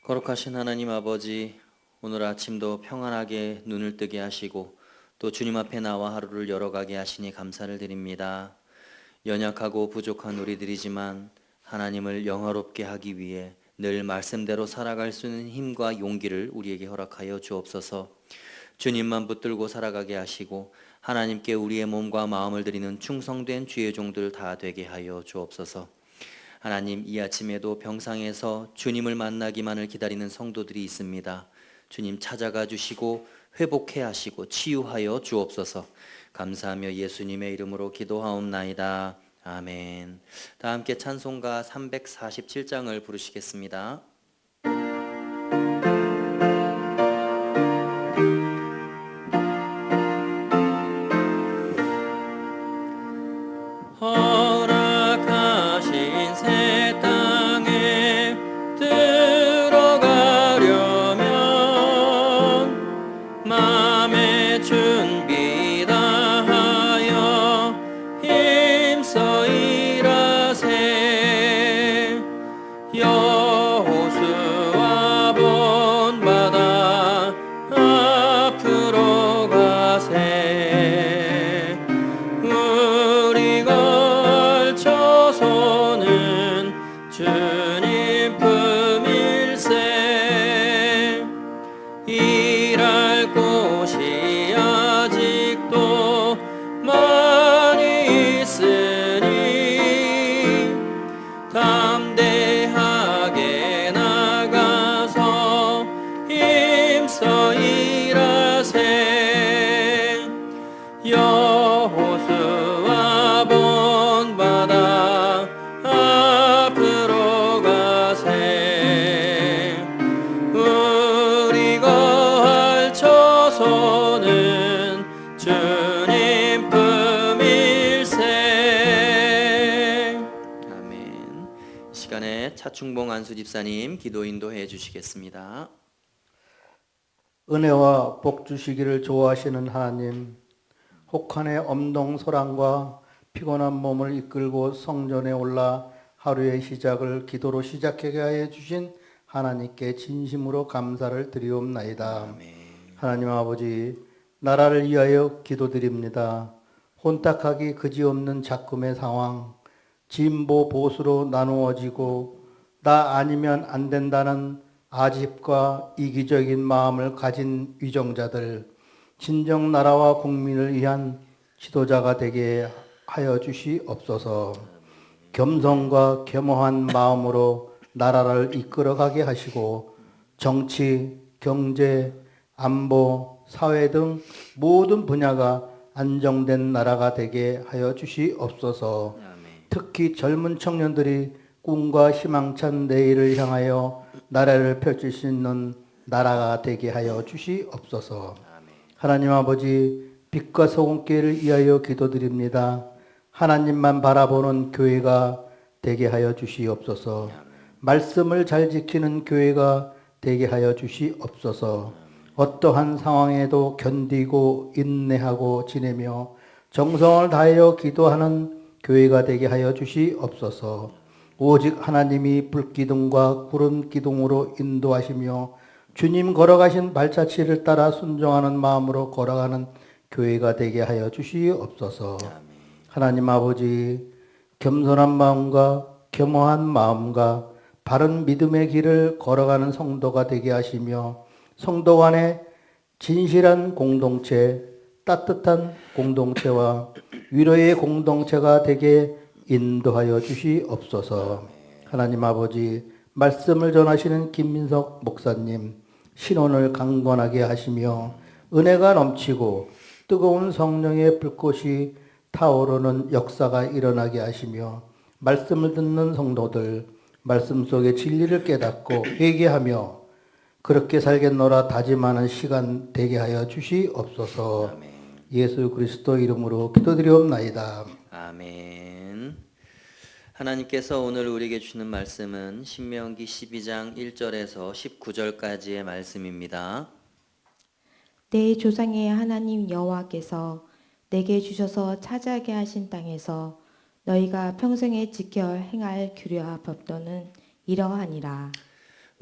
거룩하신 하나님 아버지, 오늘 아침도 평안하게 눈을 뜨게 하시고 또 주님 앞에 나와 하루를 열어가게 하시니 감사를 드립니다. 연약하고 부족한 우리들이지만 하나님을 영화롭게 하기 위해 늘 말씀대로 살아갈 수 있는 힘과 용기를 우리에게 허락하여 주옵소서. 주님만 붙들고 살아가게 하시고 하나님께 우리의 몸과 마음을 드리는 충성된 주의 종들 다 되게 하여 주옵소서. 하나님, 이 아침에도 병상에서 주님을 만나기만을 기다리는 성도들이 있습니다. 주님 찾아가 주시고 회복해 하시고 치유하여 주옵소서. 감사하며 예수님의 이름으로 기도하옵나이다. 아멘. 다 함께 찬송가 347장을 부르시겠습니다. 허락하신 새 땅에 들어가려면 마음의 준비 다하여 힘써 일하세. 여호수아 본받아 앞으로 가세. 우리 걸쳐서는 주님 품일세. 일할 곳이 아직도 많이 있으니 담대하게 나가서 힘써 일하세. 여호수아 본받아 앞으로 가세. 우리 걸쳐서는 주님 품일세. 아멘. 이 시간에 차충봉 안수 집사님 기도 인도해 주시겠습니다. 은혜와 복 주시기를 좋아하시는 하나님, 혹한의 엄동소란과 피곤한 몸을 이끌고 성전에 올라 하루의 시작을 기도로 시작하게 하여 주신 하나님께 진심으로 감사를 드리옵나이다. 하나님 아버지, 나라를 위하여 기도드립니다. 혼탁하기 그지없는 작금의 상황, 진보 보수로 나누어지고 나 아니면 안 된다는 아집과 이기적인 마음을 가진 위정자들, 진정 나라와 국민을 위한 지도자가 되게 하여 주시옵소서. 겸손과 겸허한 마음으로 나라를 이끌어가게 하시고 정치, 경제, 안보, 사회 등 모든 분야가 안정된 나라가 되게 하여 주시옵소서. 특히 젊은 청년들이 꿈과 희망찬 내일을 향하여 나라를 펼칠 수 있는 나라가 되게 하여 주시옵소서. 하나님 아버지, 빛과 소금길을 위하여 기도드립니다. 하나님만 바라보는 교회가 되게 하여 주시옵소서. 말씀을 잘 지키는 교회가 되게 하여 주시옵소서. 어떠한 상황에도 견디고 인내하고 지내며 정성을 다하여 기도하는 교회가 되게 하여 주시옵소서. 오직 하나님이 불기둥과 구름 기둥으로 인도하시며 주님 걸어가신 발자취를 따라 순종하는 마음으로 걸어가는 교회가 되게 하여 주시옵소서. 하나님 아버지, 겸손한 마음과 겸허한 마음과 바른 믿음의 길을 걸어가는 성도가 되게 하시며 성도 간의 진실한 공동체, 따뜻한 공동체와 위로의 공동체가 되게 인도하여 주시옵소서. 하나님 아버지, 말씀을 전하시는 김민석 목사님, 신혼을 강건하게 하시며 은혜가 넘치고 뜨거운 성령의 불꽃이 타오르는 역사가 일어나게 하시며 말씀을 듣는 성도들, 말씀 속의 진리를 깨닫고 회개하며 그렇게 살겠노라 다짐하는 시간 되게 하여 주시옵소서. 예수 그리스도 이름으로 기도드리옵나이다. 아멘. 하나님께서 오늘 우리에게 주시는 말씀은 신명기 12장 1절에서 19절까지의 말씀입니다. 내 조상의 하나님 여호와께서 내게 주셔서 차지하게 하신 땅에서 너희가 평생에 지켜 행할 규례와 법도는 이러하니라.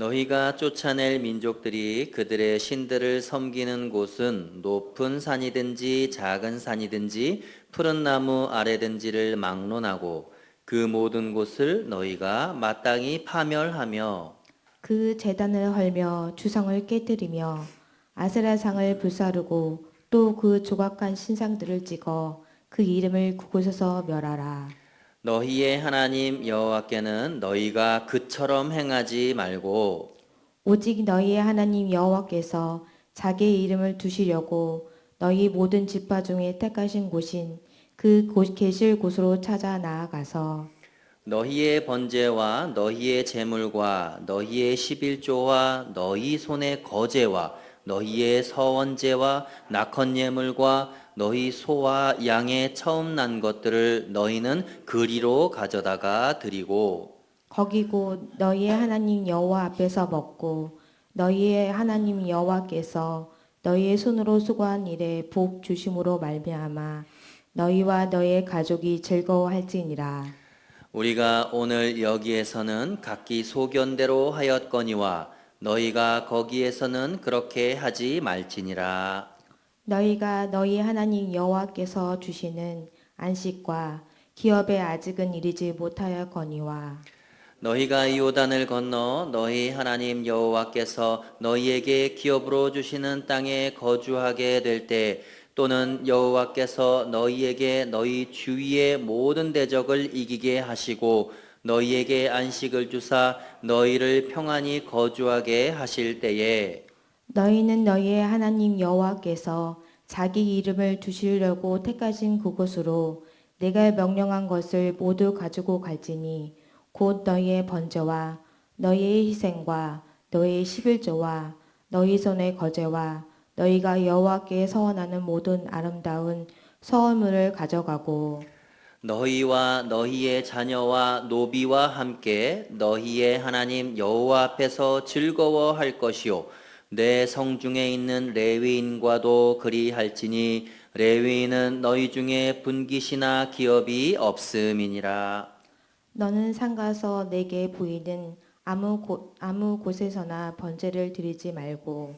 너희가 쫓아낼 민족들이 그들의 신들을 섬기는 곳은 높은 산이든지 작은 산이든지 푸른 나무 아래든지를 막론하고 그 모든 곳을 너희가 마땅히 파멸하며 그 제단을 헐며 주성을 깨뜨리며 아세라상을 불사르고 또 그 조각한 신상들을 찍어 그 이름을 그곳에서 멸하라. 너희의 하나님 여호와께는 너희가 그처럼 행하지 말고 오직 너희의 하나님 여호와께서 자기의 이름을 두시려고 너희 모든 지파 중에 택하신 곳인 그 계실 곳으로 찾아 나아가서 너희의 번제와 너희의 제물과 너희의 십일조와 너희 손의 거제와 너희의 서원제와 낙헌 예물과 너희 소와 양의 처음 난 것들을 너희는 그리로 가져다가 드리고 거기 곧 너희의 하나님 여호와 앞에서 먹고 너희의 하나님 여호와께서 너희의 손으로 수고한 일에 복 주심으로 말미암아 너희와 너희의 가족이 즐거워할지니라. 우리가 오늘 여기에서는 각기 소견대로 하였거니와 너희가 거기에서는 그렇게 하지 말지니라. 너희가 너희 하나님 여호와께서 주시는 안식과 기업에 아직은 이르지 못하였거니와 너희가 요단을 건너 너희 하나님 여호와께서 너희에게 기업으로 주시는 땅에 거주하게 될 때 또는 여호와께서 너희에게 너희 주위의 모든 대적을 이기게 하시고 너희에게 안식을 주사 너희를 평안히 거주하게 하실 때에 너희는 너희의 하나님 여호와께서 자기 이름을 두시려고 택하신 그곳으로 내가 명령한 것을 모두 가지고 갈지니 곧 너희의 번제와 너희의 희생과 너희의 십일조와 너희 손의 거제와 너희가 여호와께 서원하는 모든 아름다운 서원물을 가져가고 너희와 너희의 자녀와 노비와 함께 너희의 하나님 여호와 앞에서 즐거워할 것이요 내 성중에 있는 레위인과도 그리할지니 레위인은 너희 중에 분깃이나 기업이 없음이니라. 너는 상가서 내게 보이는 아무 곳에서나 번제를 드리지 말고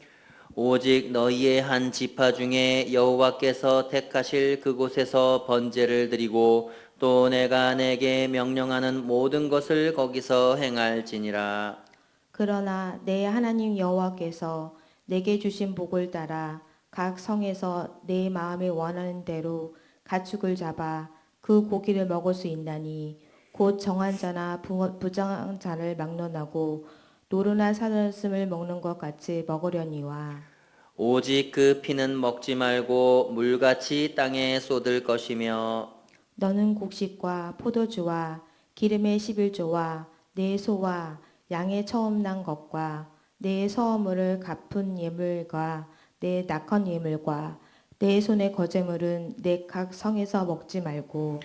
오직 너희의 한 지파 중에 여호와께서 택하실 그곳에서 번제를 드리고 또 내가 내게 명령하는 모든 것을 거기서 행할지니라. 그러나 내 하나님 여호와께서 내게 주신 복을 따라 각 성에서 내 마음이 원하는 대로 가축을 잡아 그 고기를 먹을 수 있나니 곧 정한 자나 부정한 자를 막론하고 노루나 사슴을 먹는 것 같이 먹으려니와 오직 그 피는 먹지 말고 물같이 땅에 쏟을 것이며 너는 곡식과 포도주와 기름의 11조와 내 소와 양의 처음 난 것과 내 서물을 갚은 예물과 내 낙헌 예물과 내 손의 거제물은 내 각 성에서 먹지 말고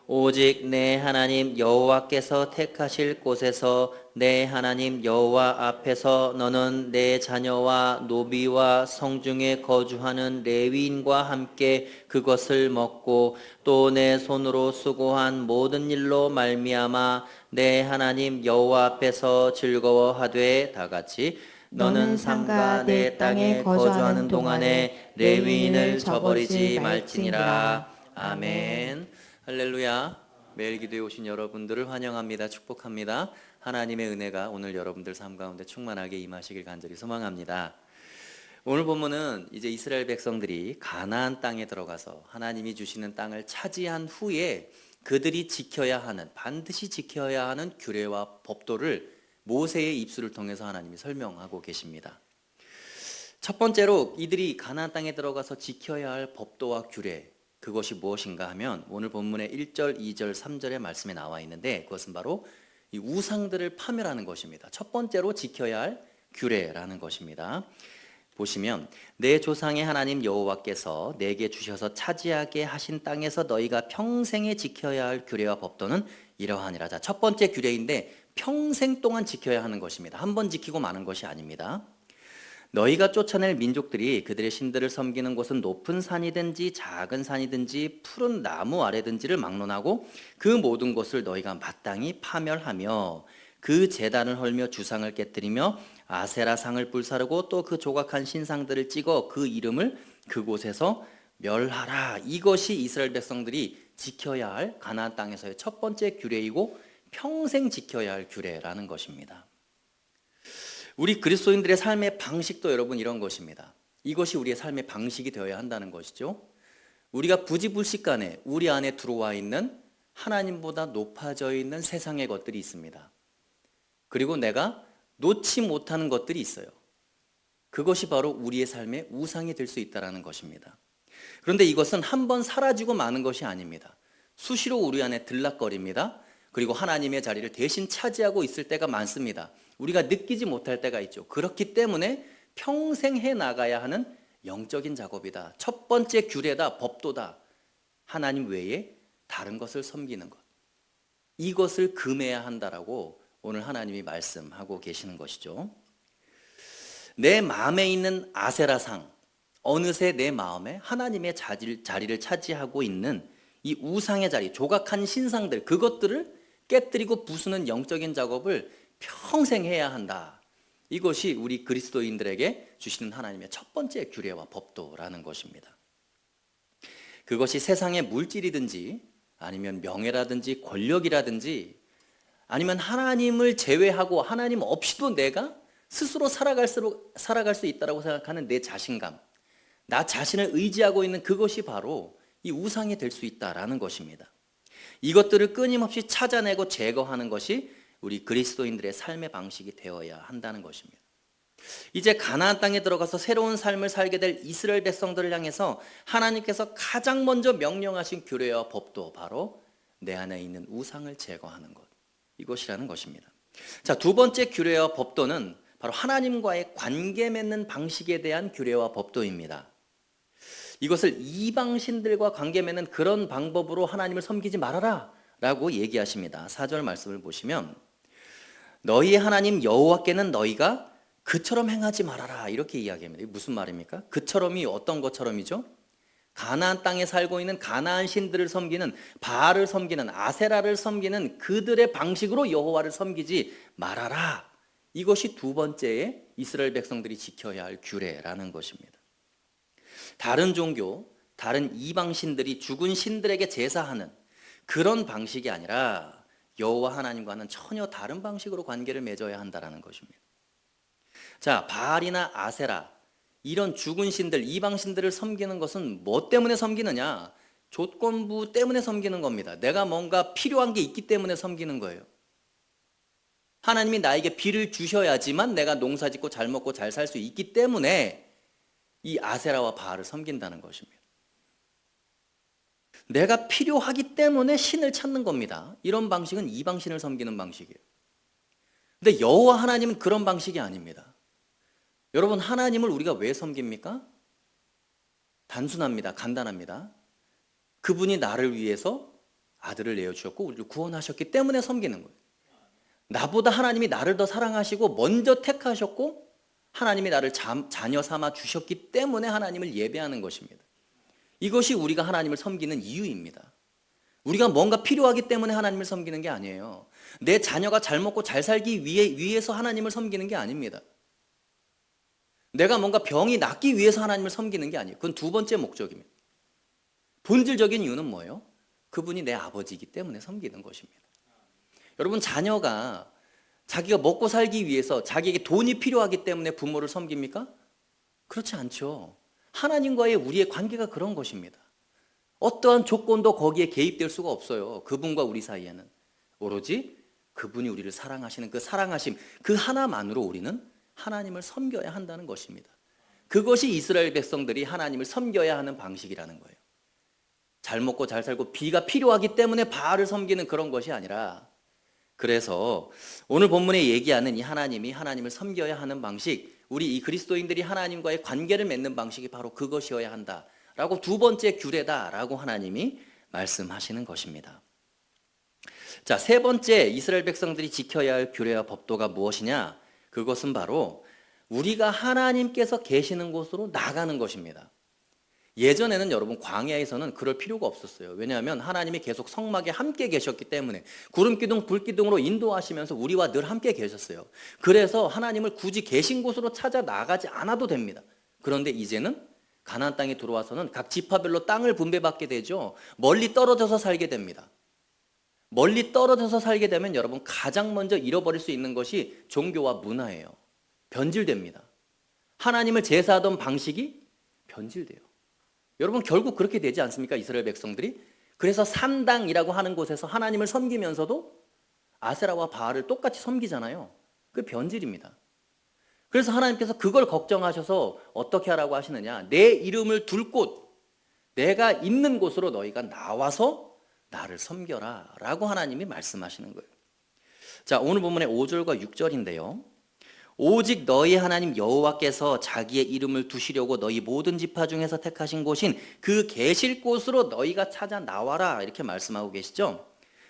오직 내 하나님 여호와께서 택하실 곳에서 내 하나님 여호와 앞에서 너는 내 자녀와 노비와 성중에 거주하는 레위인과 함께 그것을 먹고 또 내 손으로 수고한 모든 일로 말미암아 내 하나님 여호와 앞에서 즐거워하되 다 같이 너는 삼가 내 땅에 거주하는 동안에 레위인을 저버리지 말지니라. 아멘. 할렐루야. 매일 기도에 오신 여러분들을 환영합니다. 축복합니다. 하나님의 은혜가 오늘 여러분들 삶 가운데 충만하게 임하시길 간절히 소망합니다. 오늘 본문은 이제 이스라엘 백성들이 가나안 땅에 들어가서 하나님이 주시는 땅을 차지한 후에 그들이 지켜야 하는, 반드시 지켜야 하는 규례와 법도를 모세의 입술을 통해서 하나님이 설명하고 계십니다. 첫 번째로 이들이 가나안 땅에 들어가서 지켜야 할 법도와 규례, 그것이 무엇인가 하면 오늘 본문의 1절, 2절, 3절의 말씀에 나와 있는데 그것은 바로 이 우상들을 파멸하는 것입니다. 첫 번째로 지켜야 할 규례라는 것입니다. 보시면 내 조상의 하나님 여호와께서 내게 주셔서 차지하게 하신 땅에서 너희가 평생에 지켜야 할 규례와 법도는 이러하니라. 자, 첫 번째 규례인데 평생 동안 지켜야 하는 것입니다. 한 번 지키고 마는 것이 아닙니다. 너희가 쫓아낼 민족들이 그들의 신들을 섬기는 곳은 높은 산이든지 작은 산이든지 푸른 나무 아래든지를 막론하고 그 모든 곳을 너희가 마땅히 파멸하며 그 제단을 헐며 주상을 깨뜨리며 아세라 상을 불사르고 또 그 조각한 신상들을 찍어 그 이름을 그곳에서 멸하라. 이것이 이스라엘 백성들이 지켜야 할 가나안 땅에서의 첫 번째 규례이고 평생 지켜야 할 규례라는 것입니다. 우리 그리스도인들의 삶의 방식도 여러분 이런 것입니다. 이것이 우리의 삶의 방식이 되어야 한다는 것이죠. 우리가 부지불식간에 우리 안에 들어와 있는 하나님보다 높아져 있는 세상의 것들이 있습니다. 그리고 내가 놓지 못하는 것들이 있어요. 그것이 바로 우리의 삶의 우상이 될 수 있다는 것입니다. 그런데 이것은 한번 사라지고 마는 것이 아닙니다. 수시로 우리 안에 들락거립니다. 그리고 하나님의 자리를 대신 차지하고 있을 때가 많습니다. 우리가 느끼지 못할 때가 있죠. 그렇기 때문에 평생 해 나가야 하는 영적인 작업이다. 첫 번째 규례다, 법도다. 하나님 외에 다른 것을 섬기는 것. 이것을 금해야 한다라고 오늘 하나님이 말씀하고 계시는 것이죠. 내 마음에 있는 아세라상, 어느새 내 마음에 하나님의 자리를 차지하고 있는 이 우상의 자리, 조각한 신상들, 그것들을 깨뜨리고 부수는 영적인 작업을 평생 해야 한다. 이것이 우리 그리스도인들에게 주시는 하나님의 첫 번째 규례와 법도라는 것입니다. 그것이 세상의 물질이든지 아니면 명예라든지 권력이라든지 아니면 하나님을 제외하고 하나님 없이도 내가 스스로 살아갈 수 있다고 생각하는 내 자신감, 나 자신을 의지하고 있는 그것이 바로 이 우상이 될 수 있다라는 것입니다. 이것들을 끊임없이 찾아내고 제거하는 것이 우리 그리스도인들의 삶의 방식이 되어야 한다는 것입니다. 이제 가나안 땅에 들어가서 새로운 삶을 살게 될 이스라엘 백성들을 향해서 하나님께서 가장 먼저 명령하신 규례와 법도 바로 내 안에 있는 우상을 제거하는 것, 이것이라는 것입니다. 자, 두 번째 규례와 법도는 바로 하나님과의 관계 맺는 방식에 대한 규례와 법도입니다. 이것을 이방신들과 관계 맺는 그런 방법으로 하나님을 섬기지 말아라 라고 얘기하십니다. 4절 말씀을 보시면 너희의 하나님 여호와께는 너희가 그처럼 행하지 말아라 이렇게 이야기합니다. 이게 무슨 말입니까? 그처럼이 어떤 것처럼이죠? 가나안 땅에 살고 있는 가나안 신들을 섬기는, 바알을 섬기는, 아세라를 섬기는 그들의 방식으로 여호와를 섬기지 말아라. 이것이 두 번째의 이스라엘 백성들이 지켜야 할 규례라는 것입니다. 다른 종교, 다른 이방 신들이 죽은 신들에게 제사하는 그런 방식이 아니라 여호와 하나님과는 전혀 다른 방식으로 관계를 맺어야 한다는 것입니다. 자, 바알이나 아세라 이런 죽은 신들, 이방 신들을 섬기는 것은 뭐 때문에 섬기느냐? 조건부 때문에 섬기는 겁니다. 내가 뭔가 필요한 게 있기 때문에 섬기는 거예요. 하나님이 나에게 비를 주셔야지만 내가 농사 짓고 잘 먹고 잘 살 수 있기 때문에 이 아세라와 바알을 섬긴다는 것입니다. 내가 필요하기 때문에 신을 찾는 겁니다. 이런 방식은 이방신을 섬기는 방식이에요. 근데 여호와 하나님은 그런 방식이 아닙니다. 여러분, 하나님을 우리가 왜 섬깁니까? 단순합니다. 간단합니다. 그분이 나를 위해서 아들을 내어주셨고 우리를 구원하셨기 때문에 섬기는 거예요. 나보다 하나님이 나를 더 사랑하시고 먼저 택하셨고 하나님이 나를 자녀 삼아 주셨기 때문에 하나님을 예배하는 것입니다. 이것이 우리가 하나님을 섬기는 이유입니다. 우리가 뭔가 필요하기 때문에 하나님을 섬기는 게 아니에요. 내 자녀가 잘 먹고 잘 살기 위해서 하나님을 섬기는 게 아닙니다. 내가 뭔가 병이 낫기 위해서 하나님을 섬기는 게 아니에요. 그건 두 번째 목적입니다. 본질적인 이유는 뭐예요? 그분이 내 아버지이기 때문에 섬기는 것입니다. 여러분, 자녀가 자기가 먹고 살기 위해서 자기에게 돈이 필요하기 때문에 부모를 섬깁니까? 그렇지 않죠. 하나님과의 우리의 관계가 그런 것입니다. 어떠한 조건도 거기에 개입될 수가 없어요. 그분과 우리 사이에는. 오로지 그분이 우리를 사랑하시는 그 사랑하심, 그 하나만으로 우리는 하나님을 섬겨야 한다는 것입니다. 그것이 이스라엘 백성들이 하나님을 섬겨야 하는 방식이라는 거예요. 잘 먹고 잘 살고 비가 필요하기 때문에 바알을 섬기는 그런 것이 아니라, 그래서 오늘 본문에 얘기하는 이 하나님이 하나님을 섬겨야 하는 방식, 우리 이 그리스도인들이 하나님과의 관계를 맺는 방식이 바로 그것이어야 한다라고 두 번째 규례다라고 하나님이 말씀하시는 것입니다. 자, 세 번째 이스라엘 백성들이 지켜야 할 규례와 법도가 무엇이냐? 그것은 바로 우리가 하나님께서 계시는 곳으로 나가는 것입니다. 예전에는 여러분 광야에서는 그럴 필요가 없었어요. 왜냐하면 하나님이 계속 성막에 함께 계셨기 때문에 구름기둥 불기둥으로 인도하시면서 우리와 늘 함께 계셨어요. 그래서 하나님을 굳이 계신 곳으로 찾아 나가지 않아도 됩니다. 그런데 이제는 가나안 땅에 들어와서는 각 지파별로 땅을 분배받게 되죠. 멀리 떨어져서 살게 됩니다. 멀리 떨어져서 살게 되면 여러분 가장 먼저 잃어버릴 수 있는 것이 종교와 문화예요. 변질됩니다. 하나님을 제사하던 방식이 변질돼요. 여러분 결국 그렇게 되지 않습니까? 이스라엘 백성들이. 그래서 산당이라고 하는 곳에서 하나님을 섬기면서도 아세라와 바알을 똑같이 섬기잖아요. 그게 변질입니다. 그래서 하나님께서 그걸 걱정하셔서 어떻게 하라고 하시느냐. 내 이름을 둘 곳, 내가 있는 곳으로 너희가 나와서 나를 섬겨라 라고 하나님이 말씀하시는 거예요. 자, 오늘 본문의 5절과 6절인데요. 오직 너희 하나님 여호와께서 자기의 이름을 두시려고 너희 모든 지파 중에서 택하신 곳인 그 계실 곳으로 너희가 찾아 나와라 이렇게 말씀하고 계시죠.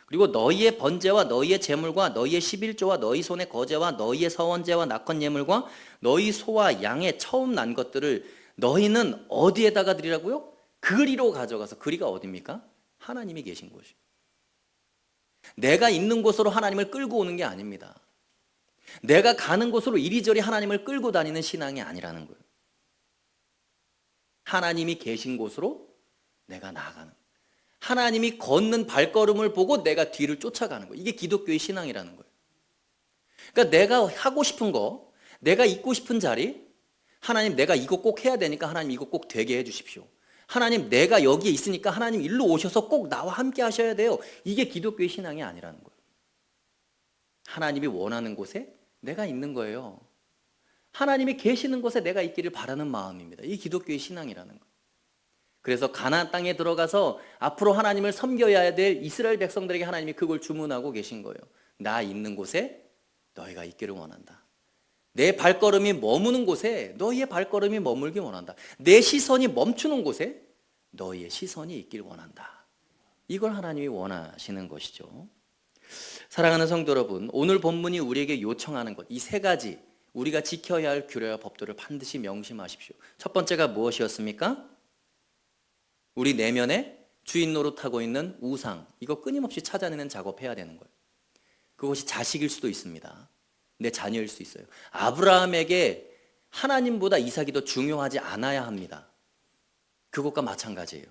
그리고 너희의 번제와 너희의 제물과 너희의 11조와 너희 손의 거제와 너희의 서원제와 낙헌 예물과 너희 소와 양의 처음 난 것들을 너희는 어디에다가 드리라고요? 그리로 가져가서. 그리가 어디입니까? 하나님이 계신 곳이요. 내가 있는 곳으로 하나님을 끌고 오는 게 아닙니다. 내가 가는 곳으로 이리저리 하나님을 끌고 다니는 신앙이 아니라는 거예요. 하나님이 계신 곳으로 내가 나아가는, 하나님이 걷는 발걸음을 보고 내가 뒤를 쫓아가는 거예요. 이게 기독교의 신앙이라는 거예요. 그러니까 내가 하고 싶은 거, 내가 있고 싶은 자리, 하나님 내가 이거 꼭 해야 되니까 하나님 이거 꼭 되게 해주십시오. 하나님 내가 여기에 있으니까 하나님 일로 오셔서 꼭 나와 함께 하셔야 돼요. 이게 기독교의 신앙이 아니라는 거예요. 하나님이 원하는 곳에 내가 있는 거예요. 하나님이 계시는 곳에 내가 있기를 바라는 마음입니다. 이 기독교의 신앙이라는 거예요. 그래서 가나안 땅에 들어가서 앞으로 하나님을 섬겨야 될 이스라엘 백성들에게 하나님이 그걸 주문하고 계신 거예요. 나 있는 곳에 너희가 있기를 원한다. 내 발걸음이 머무는 곳에 너희의 발걸음이 머물기 원한다. 내 시선이 멈추는 곳에 너희의 시선이 있길 원한다. 이걸 하나님이 원하시는 것이죠. 사랑하는 성도 여러분, 오늘 본문이 우리에게 요청하는 것, 이 세 가지 우리가 지켜야 할 규례와 법도를 반드시 명심하십시오. 첫 번째가 무엇이었습니까? 우리 내면에 주인 노릇하고 있는 우상, 이거 끊임없이 찾아내는 작업해야 되는 거예요. 그것이 자식일 수도 있습니다. 내 자녀일 수 있어요. 아브라함에게 하나님보다 이삭이 더 중요하지 않아야 합니다. 그것과 마찬가지예요.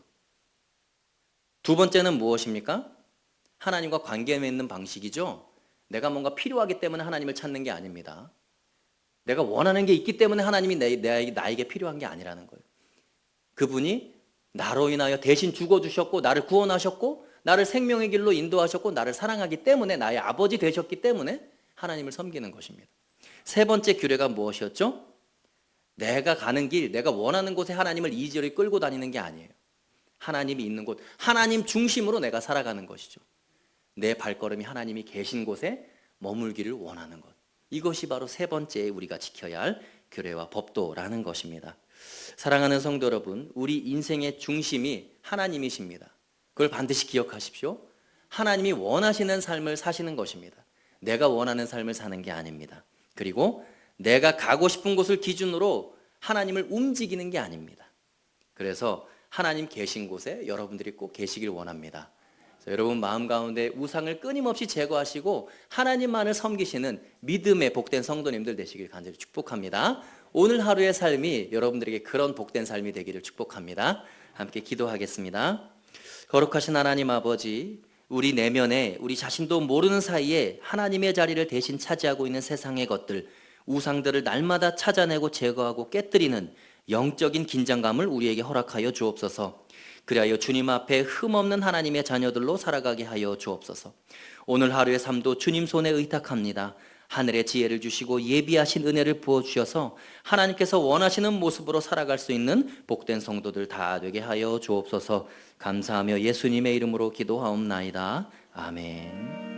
두 번째는 무엇입니까? 하나님과 관계 맺는 방식이죠. 내가 뭔가 필요하기 때문에 하나님을 찾는 게 아닙니다. 내가 원하는 게 있기 때문에 하나님이 나에게 필요한 게 아니라는 거예요. 그분이 나로 인하여 대신 죽어주셨고 나를 구원하셨고 나를 생명의 길로 인도하셨고 나를 사랑하기 때문에 나의 아버지 되셨기 때문에 하나님을 섬기는 것입니다. 세 번째 규례가 무엇이었죠? 내가 가는 길, 내가 원하는 곳에 하나님을 이리저리 끌고 다니는 게 아니에요. 하나님이 있는 곳, 하나님 중심으로 내가 살아가는 것이죠. 내 발걸음이 하나님이 계신 곳에 머물기를 원하는 것. 이것이 바로 세 번째 우리가 지켜야 할 규례와 법도라는 것입니다. 사랑하는 성도 여러분, 우리 인생의 중심이 하나님이십니다. 그걸 반드시 기억하십시오. 하나님이 원하시는 삶을 사시는 것입니다. 내가 원하는 삶을 사는 게 아닙니다. 그리고 내가 가고 싶은 곳을 기준으로 하나님을 움직이는 게 아닙니다. 그래서 하나님 계신 곳에 여러분들이 꼭 계시길 원합니다. 여러분 마음 가운데 우상을 끊임없이 제거하시고 하나님만을 섬기시는 믿음의 복된 성도님들 되시길 간절히 축복합니다. 오늘 하루의 삶이 여러분들에게 그런 복된 삶이 되기를 축복합니다. 함께 기도하겠습니다. 거룩하신 하나님 아버지, 우리 내면에 우리 자신도 모르는 사이에 하나님의 자리를 대신 차지하고 있는 세상의 것들, 우상들을 날마다 찾아내고 제거하고 깨뜨리는 영적인 긴장감을 우리에게 허락하여 주옵소서. 그리하여 주님 앞에 흠없는 하나님의 자녀들로 살아가게 하여 주옵소서. 오늘 하루의 삶도 주님 손에 의탁합니다. 하늘의 지혜를 주시고 예비하신 은혜를 부어주셔서 하나님께서 원하시는 모습으로 살아갈 수 있는 복된 성도들 다 되게 하여 주옵소서. 감사하며 예수님의 이름으로 기도하옵나이다. 아멘.